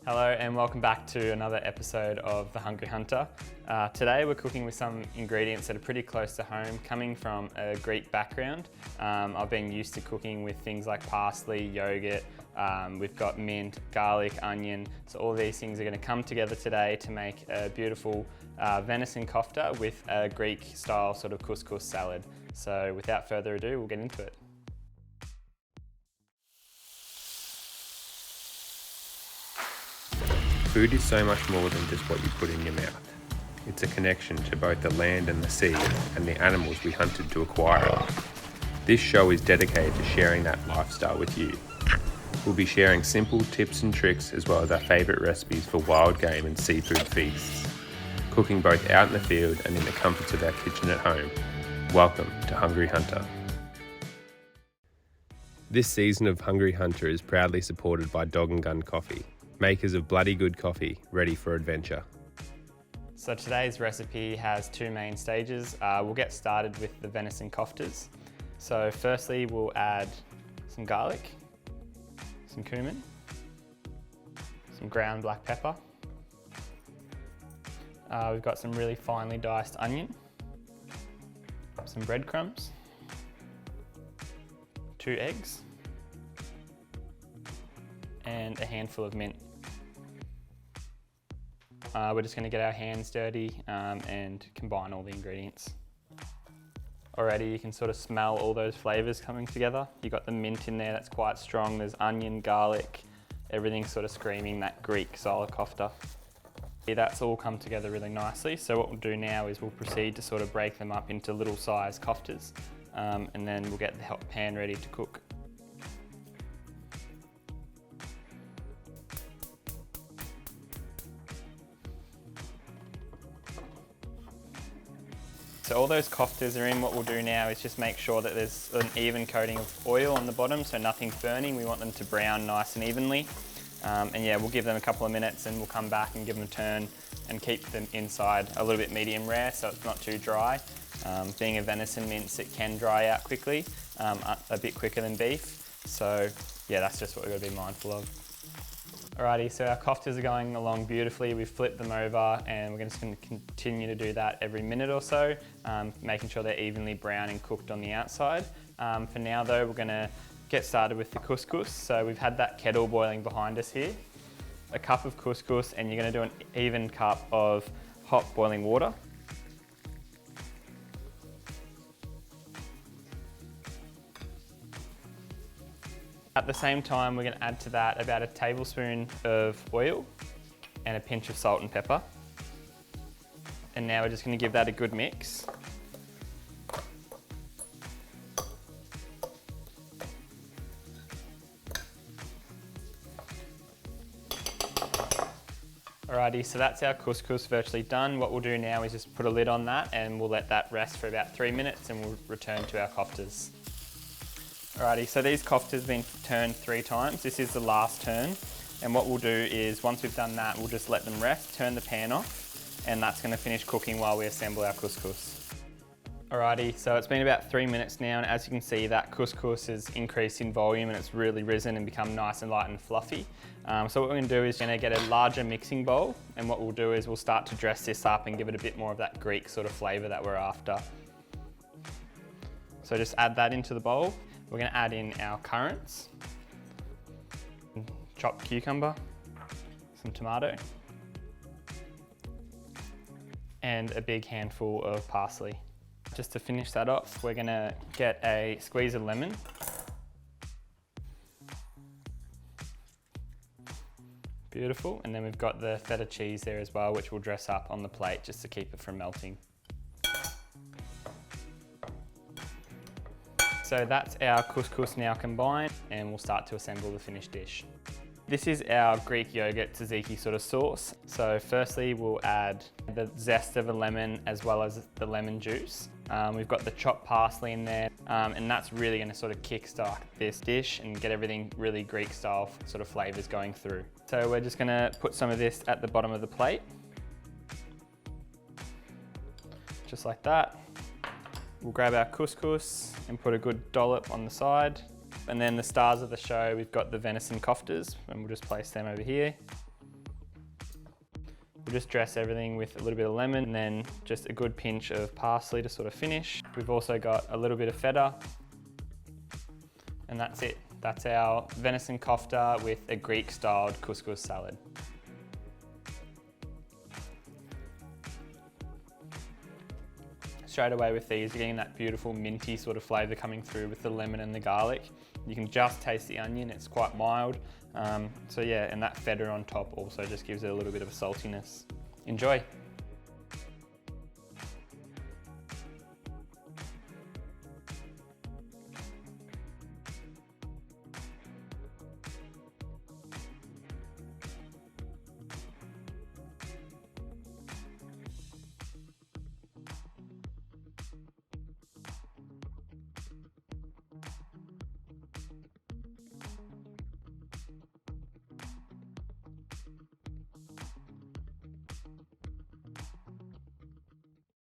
Hello and welcome back to another episode of The Hungry Hunter. Today we're cooking with some ingredients that are pretty close to home, coming from a Greek background. I've been used to cooking with things like parsley, yogurt, we've got mint, garlic, onion, so all these things are going to come together today to make a beautiful venison kofta with a Greek style sort of couscous salad. So without further ado, we'll get into it. Food is so much more than just what you put in your mouth. It's a connection to both the land and the sea and the animals we hunted to acquire it. This show is dedicated to sharing that lifestyle with you. We'll be sharing simple tips and tricks as well as our favourite recipes for wild game and seafood feasts. Cooking both out in the field and in the comforts of our kitchen at home. Welcome to Hungry Hunter. This season of Hungry Hunter is proudly supported by Dog and Gun Coffee, makers of bloody good coffee, ready for adventure. So today's recipe has two main stages. We'll get started with the venison koftas. So firstly, we'll add some garlic, some cumin, some ground black pepper. We've got some really finely diced onion, some breadcrumbs, 2 eggs, and a handful of mint. We're just going to get our hands dirty and combine all the ingredients. Already you can sort of smell all those flavours coming together. You've got the mint in there, that's quite strong. There's onion, garlic, everything's sort of screaming that Greek style of kofta. That's all come together really nicely. So what we'll do now is we'll proceed to sort of break them up into little size koftas and then we'll get the pan ready to cook. So all those koftas are in. What we'll do now is just make sure that there's an even coating of oil on the bottom so nothing's burning. We want them to brown nice and evenly. And yeah, we'll give them a couple of minutes and we'll come back and give them a turn and keep them inside a little bit medium rare so it's not too dry. Being a venison mince, it can dry out quickly, a bit quicker than beef. So yeah, that's just what we've got to be mindful of. Alrighty, so our koftas are going along beautifully. We've flipped them over and we're just going to continue to do that every minute or so, making sure they're evenly brown and cooked on the outside. For now though, we're going to get started with the couscous. So we've had that kettle boiling behind us here. A cup of couscous, and you're going to do an even cup of hot boiling water. At the same time, we're going to add to that about a tablespoon of oil and a pinch of salt and pepper. And now we're just going to give that a good mix. Alrighty, so that's our couscous virtually done. What we'll do now is just put a lid on that and we'll let that rest for about 3 minutes and we'll return to our koftas. Alrighty, so these koftas have been turned 3 times. This is the last turn. And what we'll do is, once we've done that, we'll just let them rest, turn the pan off, and that's gonna finish cooking while we assemble our couscous. Alrighty, so it's been about 3 minutes now, and as you can see, that couscous has increased in volume and it's really risen and become nice and light and fluffy. So what we're gonna do is gonna get a larger mixing bowl, and what we'll do is we'll start to dress this up and give it a bit more of that Greek sort of flavor that we're after. So just add that into the bowl. We're going to add in our currants, chopped cucumber, some tomato, and a big handful of parsley. Just to finish that off, we're going to get a squeeze of lemon, beautiful, and then we've got the feta cheese there as well, which we'll dress up on the plate just to keep it from melting. So that's our couscous now combined, and we'll start to assemble the finished dish. This is our Greek yogurt tzatziki sort of sauce. So firstly, we'll add the zest of a lemon as well as the lemon juice. We've got the chopped parsley in there, and that's really going to sort of kickstart this dish and get everything really Greek style sort of flavors going through. So we're just going to put some of this at the bottom of the plate. Just like that. We'll grab our couscous and put a good dollop on the side. And then the stars of the show, we've got the venison koftas, and we'll just place them over here. We'll just dress everything with a little bit of lemon and then just a good pinch of parsley to sort of finish. We've also got a little bit of feta, and that's it. That's our venison kofta with a Greek-styled couscous salad. Straight away with these, you're getting that beautiful minty sort of flavour coming through with the lemon and the garlic. You can just taste the onion, it's quite mild. So yeah, and that feta on top also just gives it a little bit of a saltiness. Enjoy.